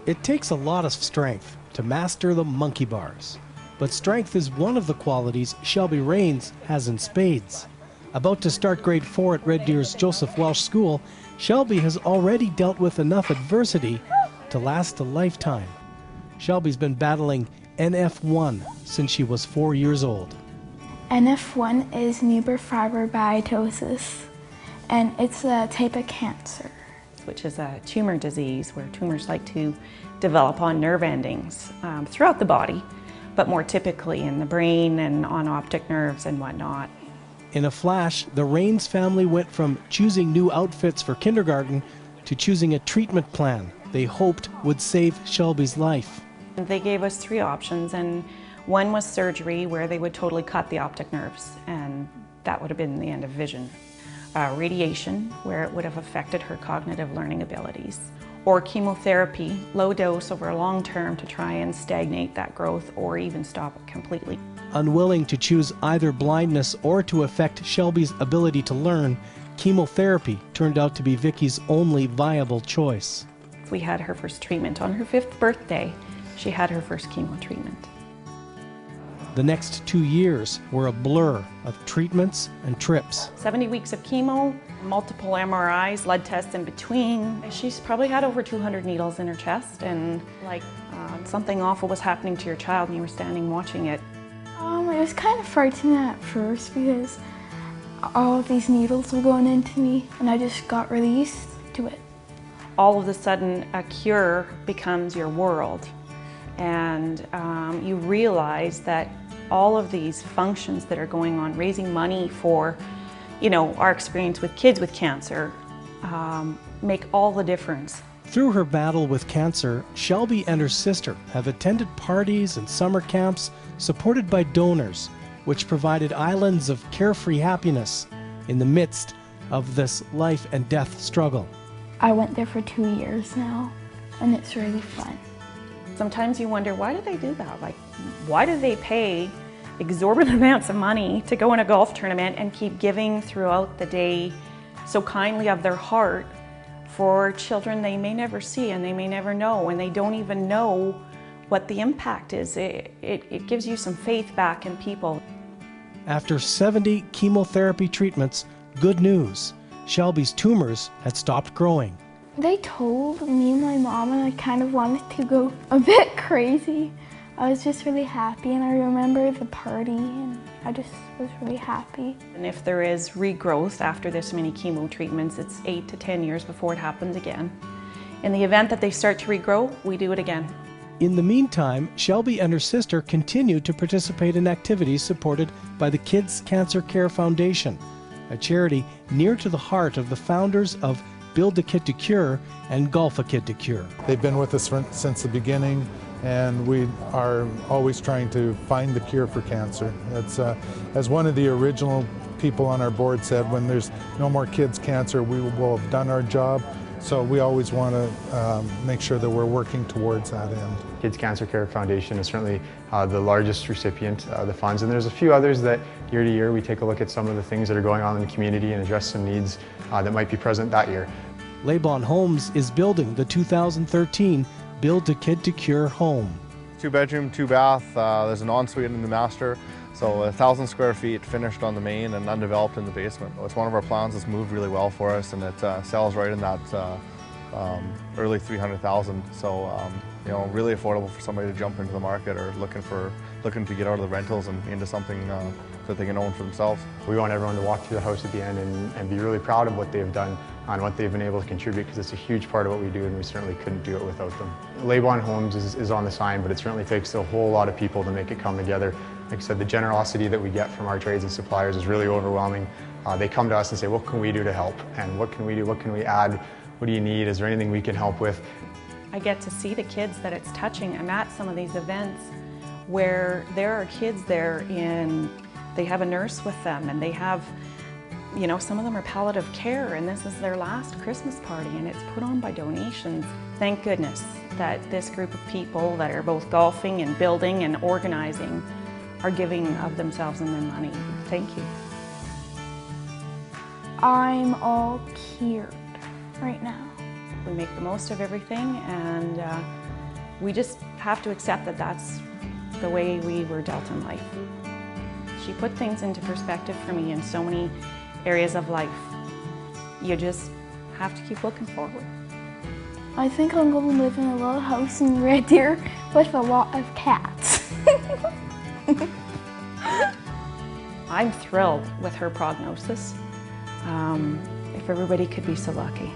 It takes a lot of strength to master the monkey bars, but strength is one of the qualities Shelby Rains has in spades. About to start grade 4 at Red Deer's Joseph Welsh School, Shelby has already dealt with enough adversity to last a lifetime. Shelby's been battling NF1 since she was 4 years old. NF1 is neurofibromatosis, and it's a type of cancer, which is a tumor disease where tumors like to develop on nerve endings throughout the body, but more typically in the brain and on optic nerves and whatnot. In a flash, the Rains family went from choosing new outfits for kindergarten to choosing a treatment plan they hoped would save Shelby's life. They gave us 3 options, and one was surgery, where they would totally cut the optic nerves, and that would have been the end of vision. Radiation, where it would have affected her cognitive learning abilities. Or chemotherapy, low dose over a long term to try and stagnate that growth or even stop it completely. Unwilling to choose either blindness or to affect Shelby's ability to learn, chemotherapy turned out to be Vicky's only viable choice. We had her first treatment on her 5th birthday. She had her first chemo treatment. The next 2 years were a blur of treatments and trips. 70 weeks of chemo, multiple MRIs, blood tests in between. She's probably had over 200 needles in her chest, and like something awful was happening to your child and you were standing watching it. It was kind of frightening at first because all of these needles were going into me, and I just got really used to it. All of a sudden, a cure becomes your world, and you realize that all of these functions that are going on, raising money for, our experience with kids with cancer, make all the difference. Through her battle with cancer, Shelby and her sister have attended parties and summer camps supported by donors, which provided islands of carefree happiness in the midst of this life and death struggle. I went there for 2 years now, and it's really fun. Sometimes you wonder, why do they do that? Like, why do they pay exorbitant amounts of money to go in a golf tournament and keep giving throughout the day so kindly of their heart for children they may never see and they may never know, and they don't even know what the impact is? It gives you some faith back in people. After 70 chemotherapy treatments, good news, Shelby's tumors had stopped growing. They told me and my mom, and I kind of wanted to go a bit crazy. I was just really happy, and I remember the party, and I just was really happy. And if there is regrowth after this many chemo treatments, it's 8 to 10 years before it happens again. In the event that they start to regrow, we do it again. In the meantime, Shelby and her sister continue to participate in activities supported by the Kids Cancer Care Foundation, a charity near to the heart of the founders of Build a Kid to Cure and Golf a Kid to Cure. They've been with us since the beginning, and we are always trying to find the cure for cancer. It's, as one of the original people on our board said, when there's no more kids' cancer, we will have done our job. So we always want to make sure that we're working towards that end. Kids Cancer Care Foundation is certainly the largest recipient of the funds, and there's a few others that year to year we take a look at some of the things that are going on in the community and address some needs that might be present that year. Laban Homes is building the 2013 Build a Kid to Cure home. 2-bedroom, 2-bath, there's an ensuite in the master. So 1,000 square feet finished on the main and undeveloped in the basement. It's one of our plans that's moved really well for us, and it sells right in that early 300,000. So really affordable for somebody to jump into the market or looking to get out of the rentals and into something that they can own for themselves. We want everyone to walk through the house at the end and be really proud of what they've done and what they've been able to contribute, because it's a huge part of what we do, and we certainly couldn't do it without them. Laban Homes is on the sign, but it certainly takes a whole lot of people to make it come together. Like I said, the generosity that we get from our trades and suppliers is really overwhelming. They come to us and say, what can we do to help? And what can we do? What can we add? What do you need? Is there anything we can help with? I get to see the kids that it's touching. I'm at some of these events where there are kids there and they have a nurse with them, and they have, some of them are palliative care, and this is their last Christmas party, and it's put on by donations. Thank goodness that this group of people that are both golfing and building and organizing are giving of themselves and their money. Thank you. I'm all cured right now. we make the most of everything, and we just have to accept that that's the way we were dealt in life. She put things into perspective for me in so many areas of life. You just have to keep looking forward. I think I'm going to live in a little house in Red Deer with a lot of cats. I'm thrilled with her prognosis. If everybody could be so lucky.